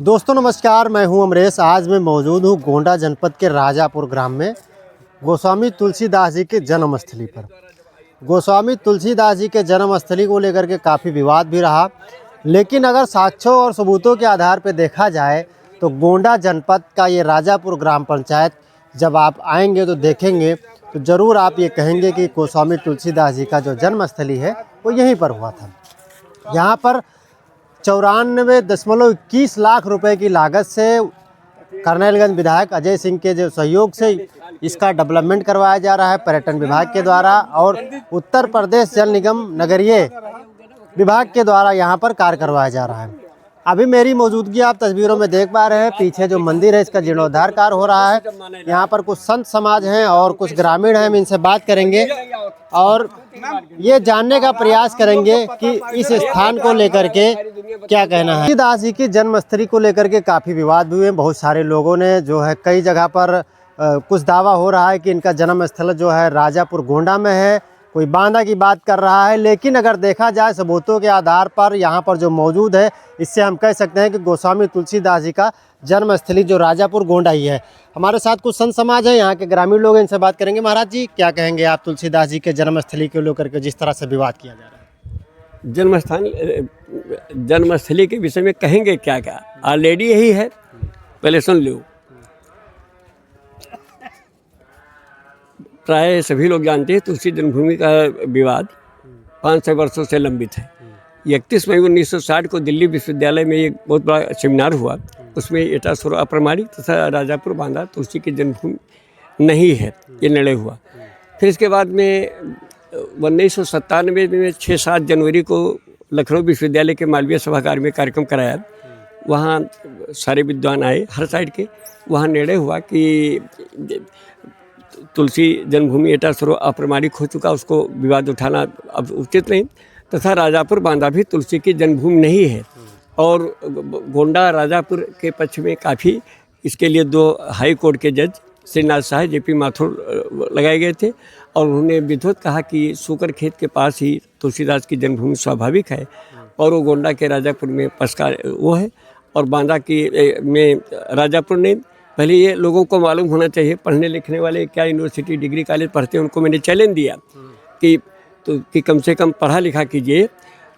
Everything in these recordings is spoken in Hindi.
दोस्तों नमस्कार, मैं हूं अमरेश। आज मैं मौजूद हूं गोंडा जनपद के राजापुर ग्राम में गोस्वामी तुलसीदास जी के जन्मस्थली पर। गोस्वामी तुलसीदास जी के जन्मस्थली को लेकर के काफ़ी विवाद भी रहा, लेकिन अगर साक्ष्यों और सबूतों के आधार पर देखा जाए तो गोंडा जनपद का ये राजापुर ग्राम पंचायत जब आप आएंगे तो देखेंगे तो ज़रूर आप ये कहेंगे कि गोस्वामी तुलसीदास जी का जो जन्मस्थली है वो यहीं पर हुआ था। यहाँ पर 94.21 लाख रुपए की लागत से करनैलगंज विधायक अजय सिंह के जो सहयोग से इसका डेवलपमेंट करवाया जा रहा है पर्यटन विभाग के द्वारा, और उत्तर प्रदेश जल निगम नगरीय विभाग के द्वारा यहाँ पर कार्य करवाया जा रहा है। अभी मेरी मौजूदगी आप तस्वीरों में देख पा रहे हैं। पीछे जो मंदिर है इसका जीर्णोद्धार कार्य हो रहा है। यहाँ पर कुछ संत समाज हैं और कुछ ग्रामीण हैं, हम इनसे बात करेंगे और ये जानने का प्रयास करेंगे कि इस स्थान को लेकर के क्या कहना है। तुलसीदास जी की जन्मस्थली को लेकर के काफ़ी विवाद हुए हैं। बहुत सारे लोगों ने जो है कई जगह पर कुछ दावा हो रहा है कि इनका जन्म स्थल जो है राजापुर गोंडा में है, कोई बांदा की बात कर रहा है, लेकिन अगर देखा जाए सबूतों के आधार पर यहाँ पर जो मौजूद है इससे हम कह सकते हैं कि गोस्वामी तुलसीदास जी का जन्मस्थली जो राजापुर गोंडा ही है। हमारे साथ कुछ संत समाज है, यहाँ के ग्रामीण लोग हैं, इनसे बात करेंगे। महाराज जी, क्या कहेंगे आप तुलसीदास जी के जन्मस्थली को लेकर के जिस तरह से विवाद किया जा रहा है? जन्मस्थली के विषय में कहेंगे क्या क्या, ऑलरेडी यही है। पहले सुन लो। प्राय सभी लोग जानते हैं तुलसी जन्मभूमि का विवाद 500 वर्षों से लंबित है। 31 मई 1960 को दिल्ली विश्वविद्यालय में एक बहुत बड़ा सेमिनार हुआ। उसमें एटासुर अप्रमाणिक तथा राजापुर बांदा तुलसी की जन्मभूमि नहीं है, ये निर्णय हुआ। फिर इसके बाद में 1997 में 6-7 जनवरी को लखनऊ विश्वविद्यालय के मालवीय सभागार में कार्यक्रम कराया। वहाँ सारे विद्वान आए हर साइड के। वहाँ निर्णय हुआ कि तुलसी जन्मभूमि एटासुर अप्रमाणिक हो चुका, उसको विवाद उठाना अब उचित नहीं, तथा राजापुर बांदा भी तुलसी की जन्मभूमि नहीं है। और गोंडा राजापुर के पक्ष में काफ़ी इसके लिए 2 हाई कोर्ट के जज श्रीनाथ शाह, जेपी माथुर लगाए गए थे, और उन्होंने विधिवत कहा कि सूकर खेत के पास ही तुलसीदास की जन्मभूमि स्वाभाविक है, और वो गोंडा के राजापुर में पसका वो है, और बांदा की में राजापुर नहीं। पहले ये लोगों को मालूम होना चाहिए, पढ़ने लिखने वाले क्या यूनिवर्सिटी डिग्री कॉलेज पढ़ते हैं, उनको मैंने चैलेंज दिया कि कम से कम पढ़ा लिखा कीजिए।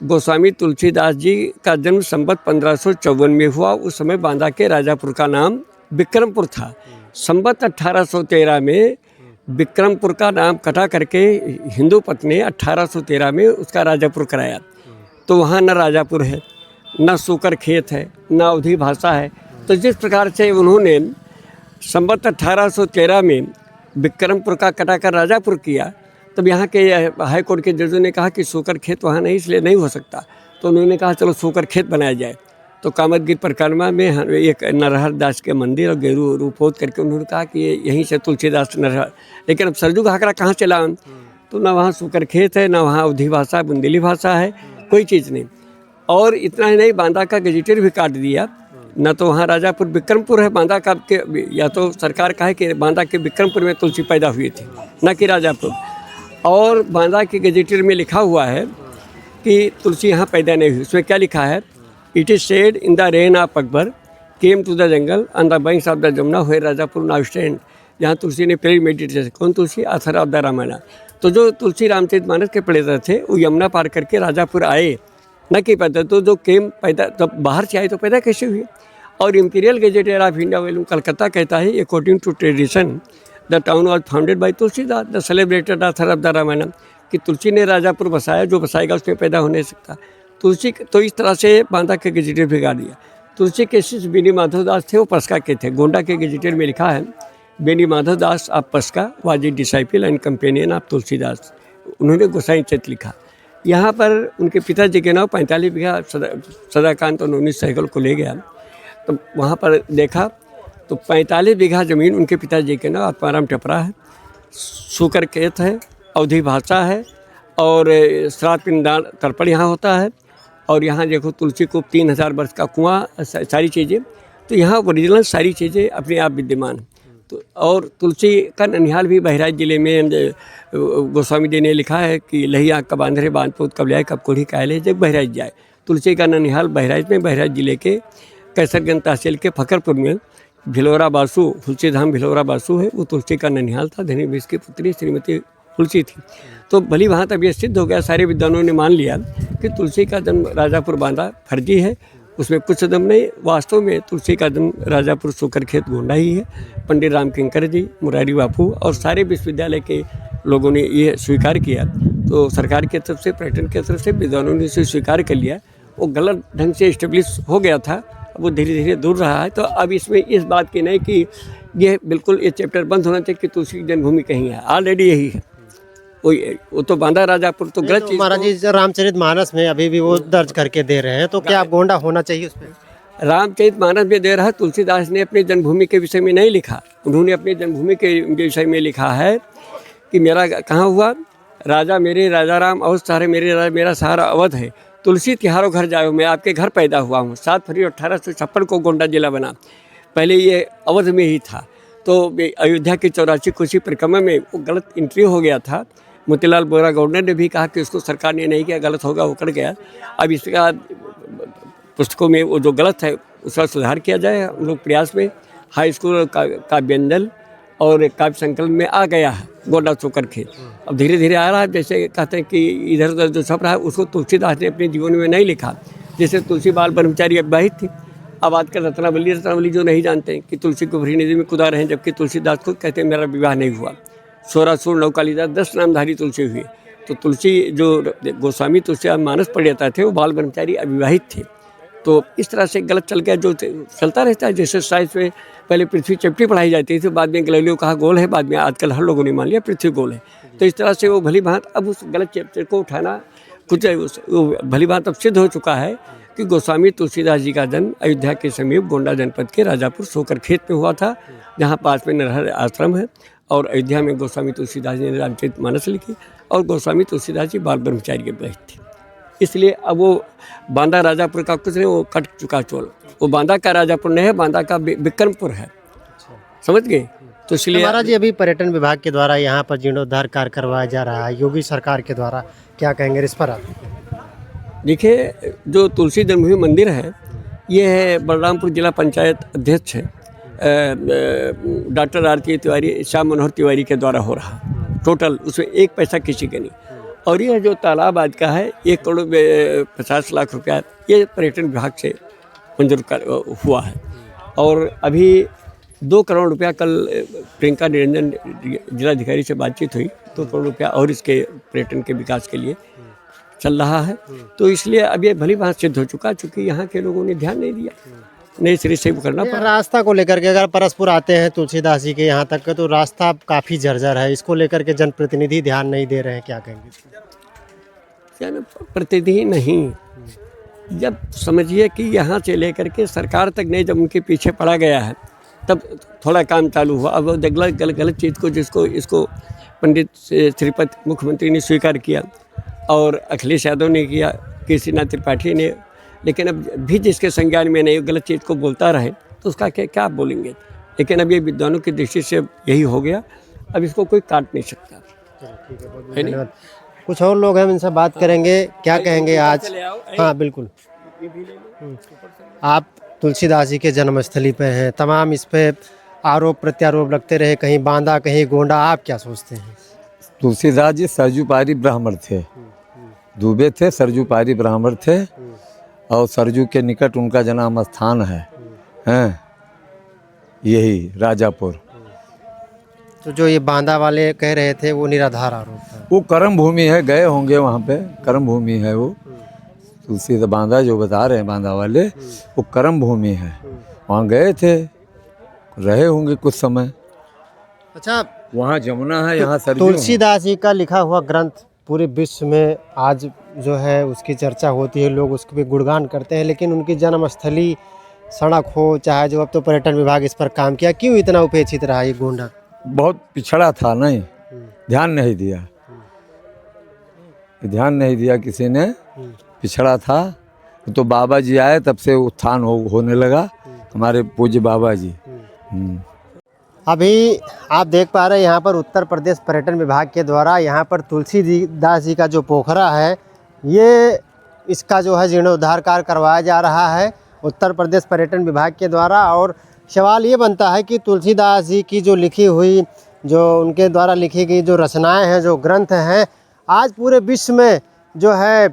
गोस्वामी तुलसीदास जी का जन्म संवत 1554 में हुआ। उस समय बांदा के राजापुर का नाम विक्रमपुर था। संवत 1813 में विक्रमपुर का नाम कटा करके हिंदू पथ ने 1813 में उसका राजापुर कराया। तो वहाँ न राजापुर है, न सूकर खेत है, न अवधी भाषा है। तो जिस प्रकार से उन्होंने संवत 1813 में विक्रमपुर का कटाकर राजापुर किया, तब यहाँ के हाई कोर्ट के जजों ने कहा कि सूकर खेत वहाँ नहीं, इसलिए नहीं हो सकता। तो उन्होंने कहा चलो सूकर खेत बनाया जाए। तो कामतगिरी परिक्रमा में एक नरहर दास के मंदिर और गेरू रूपोध करके उन्होंने कहा कि यहीं से तुलसीदास नरहर। लेकिन अब सरजू घाघरा कहाँ चला, तो ना वहाँ सूकर खेत है, ना वहाँ अवधी भाषा बुंदेली भाषा है, कोई चीज़ नहीं। और इतना ही नहीं, बांदा का गजेटियर भी काट दिया। न तो वहाँ राजापुर विक्रमपुर है बांदा का के, या तो सरकार का है कि बांदा के विक्रमपुर में तुलसी पैदा हुई थी, न कि राजापुर। और बांदा के गजेटियर में लिखा हुआ है कि तुलसी यहाँ पैदा नहीं हुई। उसमें क्या लिखा है? It is said in the reign of Akbar came to the jungle on the banks of the Jamuna हुए राजापुर नाउ स्टैंड। जहाँ तुलसी ने पहले मेडिटेशन, कौन Tulsi? Author of the Ramayana. तो जो तुलसी रामचरितमानस के पढ़े थे वो यमुना पार करके राजापुर आए, न कि पैदा। तो जो केम पैदा जब बाहर से आए तो पैदा कैसे हुए? और imperial gazetteer of India volume Calcutta कहता है according to tradition the town was founded by Tulsidas the celebrated author of the Ramayana, कि तुलसी ने राजापुर बसाया, जो बसाएगा उसमें पैदा हो नहीं सकता। तुलसी तो इस तरह से बांदा के गजेटियर बिगाड़ दिया। तुलसी के शिष्य बेनी माधव दास थे, वो पसका के थे। गोंडा के गजेटियर में लिखा है Beni Madhav Das of Pasaka was a disciple and companion of Tulsidas. उन्होंने गोसाई चरित लिखा। यहाँ पर उनके पिताजी के नाम 45 बीघा सदाकांत और 19 सहगल को ले गया। तो वहाँ पर देखा तो 45 बीघा ज़मीन उनके पिताजी के नाम आत्माराम टपरा है, सूकर खेत है, अवधी भाषा है, और श्राद्ध पिंडदान तर्पण यहाँ होता है। और यहाँ देखो तुलसी को 3000 वर्ष का कुआँ, सारी चीज़ें। तो यहाँ ओरिजिनल सारी चीज़ें अपने आप विद्यमान। तो और तुलसी का ननिहाल भी बहराइच ज़िले में गोस्वामी जी ने लिखा है कि लही आँख कब आंधरे बांध पोत कब लाए कब कोढ़ी कायले जब बहराइच जाए। तुलसी का ननिहाल बहराइच में, बहराइच ज़िले के कैसरगंज तहसील के फकरपुर में भिलौरा बासु, तुलसी धाम भिलौरा बासु है, वो तुलसी का ननिहाल था। धनी बीस की पुत्री श्रीमती तुलसी थी। तो भली वहाँ तब ये सिद्ध हो गया, सारे विद्वानों ने मान लिया कि तुलसी का जन्म राजापुर बांदा फर्जी है, उसमें कुछ दम नहीं। वास्तव में तुलसी का जन्म राजापुर सुकरखेत गोंडा ही है। पंडित राम किंकर जी, मुरारी बापू और सारे विश्वविद्यालय के लोगों ने ये स्वीकार किया। तो सरकार की तरफ से, पर्यटन की तरफ से विद्वानों ने इसे स्वीकार कर लिया। वो गलत ढंग से इस्टेब्लिश हो गया था, अब वो धीरे धीरे दूर रहा है। तो अब इसमें इस बात की नहीं कि ये बिल्कुल ये चैप्टर बंद होना चाहिए कि तुलसी की जन्मभूमि कहीं है, ऑलरेडी यही है। वो तो बांदा राजापुर तो गलत चीज़। महाराज जी, रामचरितमानस में अभी भी वो दर्ज करके दे रहे हैं, तो क्या गोंडा होना चाहिए उस पर? रामचरितमानस में दे रहा है। तुलसीदास ने अपनी जन्मभूमि के विषय में नहीं लिखा। उन्होंने अपनी जन्मभूमि के विषय में लिखा है कि मेरा कहाँ हुआ, राजा मेरे राजा राम और सारे मेरे राजा, मेरा सहारा अवध है। तुलसी तिहारों घर जाओ, मैं आपके घर पैदा हुआ हूँ। 7 फरवरी 1856 को गोंडा जिला बना। पहले ये अवध में ही था। तो अयोध्या की 84 कोसी परिक्रमा में वो गलत एंट्री हो गया था। मोतीलाल बोरा गवर्नर ने भी कहा कि उसको सरकार ने नहीं किया, गलत होगा, वो कर गया। अब इसका पुस्तकों में वो जो गलत है उसका सुधार किया जाए। हम लोग प्रयास में हाई स्कूल काव्यांजल और काव्य संकलन में आ गया है गोंडा सुकरखेत। अब धीरे धीरे आ रहा है। जैसे कहते हैं कि इधर उधर जो छप रहा है उसको तुलसीदास ने अपने जीवन में नहीं लिखा। जैसे तुलसी बाल ब्रह्मचारी अविवाहित थी। अब आजकल रत्नावली जो नहीं जानते हैं कि तुलसी को भरी नदी में कुदा रहे हैं, जबकि तुलसीदास खुद कहते हैं मेरा विवाह नहीं हुआ। 16 सूर 9 कालिदास 10 नामधारी तुलसी हुए। तो तुलसी जो गोस्वामी तुलसी मानस पंडित थे वो बाल ब्रह्मचारी अविवाहित थे। तो इस तरह से गलत चल गया, जो चलता रहता है। जैसे साइंस में पहले पृथ्वी चपटी पढ़ाई जाती थी, बाद में गैलीलियो कहा गोल है, बाद में आजकल हर लोगों ने मान लिया पृथ्वी गोल है। तो इस तरह से वो भली भांत अब उस गलत चैप्टर को उठाना कुछ भली भांत अब सिद्ध हो चुका है कि गोस्वामी तुलसीदास जी का जन्म अयोध्या के समीप गोंडा जनपद के राजापुर सोकरखेत में हुआ था, जहाँ पास में नरहर आश्रम है। और अयोध्या में गोस्वामी तुलसीदास जी ने रामचरितमानस लिखी और गोस्वामी तुलसीदास जी बाल ब्रह्मचारी के बहित थे। इसलिए अब वो बांदा राजापुर का कुछ नहीं, वो कट चुका चोल। वो बांदा का राजापुर नहीं है, बांदा का विक्रमपुर है। समझ गए? तो इसलिए महाराज जी, अभी पर्यटन विभाग के द्वारा यहाँ पर जीर्णोद्धार कार्य करवाया जा रहा है योगी सरकार के द्वारा, क्या कहेंगे इस पर आप? देखिए, जो तुलसी जन्मभूमि मंदिर है ये है बलरामपुर जिला पंचायत अध्यक्ष है डॉक्टर आरती तिवारी, श्याम मनोहर तिवारी के द्वारा हो रहा। टोटल उसमें 1 पैसा किसी के नहीं। और यह जो तालाब आज का है 1 करोड़ 50 लाख रुपया ये पर्यटन विभाग से मंजूर हुआ है। और अभी 2 करोड़ रुपया कल प्रियंका निरंजन जिलाधिकारी से बातचीत हुई, 2 करोड़ रुपया और इसके पर्यटन के विकास के लिए चल रहा है। तो इसलिए अब ये भली बात सिद्ध हो चुका, चूँकि यहाँ के लोगों ने ध्यान नहीं दिया, नए सिरे से करना पड़ा। रास्ता को लेकर के अगर परस्पर आते हैं तुलसीदास जी के यहाँ तक तो रास्ता काफ़ी जर्जर है, इसको लेकर के जनप्रतिनिधि ध्यान नहीं दे रहे हैं, क्या कहेंगे? प्रतिनिधि नहीं, जब समझिए कि यहाँ से लेकर के सरकार तक नहीं, जब उनके पीछे पड़ा गया है तब थोड़ा काम चालू हुआ। अब गलत चीज़ को जिसको इसको पंडित श्रीपति मुख्यमंत्री ने स्वीकार किया और अखिलेश यादव ने किया, केसीनाथ त्रिपाठी ने, लेकिन अब भी जिसके संज्ञान में नहीं गलत चीज़ को बोलता रहे तो उसका क्या आप बोलेंगे। लेकिन अब ये विद्वानों की दृष्टि से यही हो गया, अब इसको कोई काट नहीं सकता। है नहीं? कुछ और लोग हैं, इनसे बात करेंगे, क्या कहेंगे आज? हाँ बिल्कुल। आप तुलसीदास जी के जन्मस्थली पे हैं, तमाम इस पे आरोप प्रत्यारोप लगते रहे, कहीं बांदा कहीं गोंडा, आप क्या सोचते हैं? तुलसीदास जी सरजूपारी ब्राह्मण थे, दुबे थे, सरजूपारी ब्राह्मण थे और सरजू के निकट उनका जन्म स्थान है, हैं यही राजापुर। तो जो ये बांदा वाले कह रहे थे वो निराधार आरोप है। वो कर्म भूमि है, गए होंगे वहाँ पे, कर्म भूमि है वो। तुलसीदास बांदा जो बता रहे हैं बांदा वाले, वो कर्म भूमि है, वहाँ गए थे, रहे होंगे कुछ समय। अच्छा, वहाँ जमुना है, यहाँ सरजू। तुलसीदास जी का लिखा हुआ ग्रंथ पूरे विश्व में आज जो है उसकी चर्चा होती है, लोग उसके भी गुणगान करते हैं, लेकिन उनकी जन्मस्थली सड़क हो चाहे जो, अब तो पर्यटन विभाग इस पर काम किया, क्यों इतना उपेक्षित रहा ये गोंडा? बहुत पिछड़ा था, नहीं ध्यान नहीं दिया, ध्यान नहीं दिया किसी ने, पिछड़ा था। तो बाबा जी आए तब से उत्थान होने लगा, हमारे पूज्य बाबा जी। अभी आप देख पा रहे हैं यहाँ पर उत्तर प्रदेश पर्यटन विभाग के द्वारा यहाँ पर तुलसीदास जी का जो पोखरा है ये इसका जो है जीर्णोद्धार कार्य करवाया जा रहा है। उत्तर प्रदेश पर्यटन विभाग के द्वारा। और सवाल ये बनता है कि तुलसीदास जी की जो लिखी हुई, जो उनके द्वारा लिखी गई जो रचनाएं हैं, जो ग्रंथ हैं, आज पूरे विश्व में जो है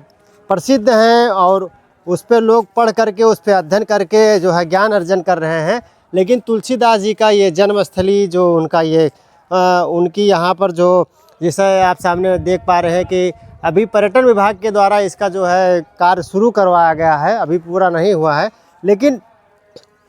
प्रसिद्ध हैं और उस पर लोग पढ़ करके, उस पर अध्ययन करके जो है ज्ञान अर्जन कर रहे हैं। लेकिन तुलसीदास जी का ये जन्मस्थली, जो उनका ये उनकी यहाँ पर जो, जैसे आप सामने देख पा रहे हैं कि अभी पर्यटन विभाग के द्वारा इसका जो है कार्य शुरू करवाया गया है, अभी पूरा नहीं हुआ है। लेकिन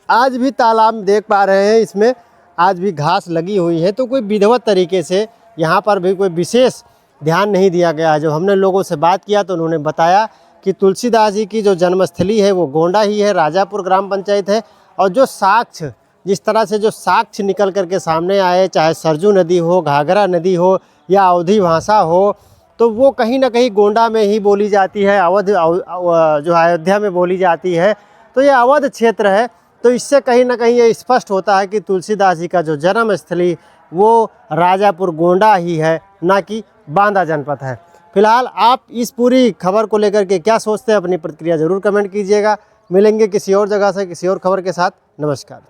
आज भी तालाब देख पा रहे हैं, इसमें आज भी घास लगी हुई है। तो कोई विधिवत तरीके से यहाँ पर भी कोई विशेष ध्यान नहीं दिया गया है। जो हमने लोगों से बात किया तो उन्होंने बताया कि तुलसीदास जी की जो जन्मस्थली है वो गोंडा ही है, राजापुर ग्राम पंचायत है। और जो साक्ष्य, जिस तरह से जो साक्ष्य निकल करके सामने आए, चाहे सरजू नदी हो, घाघरा नदी हो या अवधी भाषा हो, तो वो कहीं ना कहीं गोंडा में ही बोली जाती है, जो अयोध्या में बोली जाती है। तो ये अवध क्षेत्र है। तो इससे कहीं ना कहीं ये स्पष्ट होता है कि तुलसीदास जी का जो जन्मस्थली वो राजापुर गोंडा ही है, ना कि बांदा जनपद है। फिलहाल आप इस पूरी खबर को लेकर के क्या सोचते हैं, अपनी प्रतिक्रिया ज़रूर कमेंट कीजिएगा। मिलेंगे किसी और जगह से किसी और खबर के साथ। नमस्कार।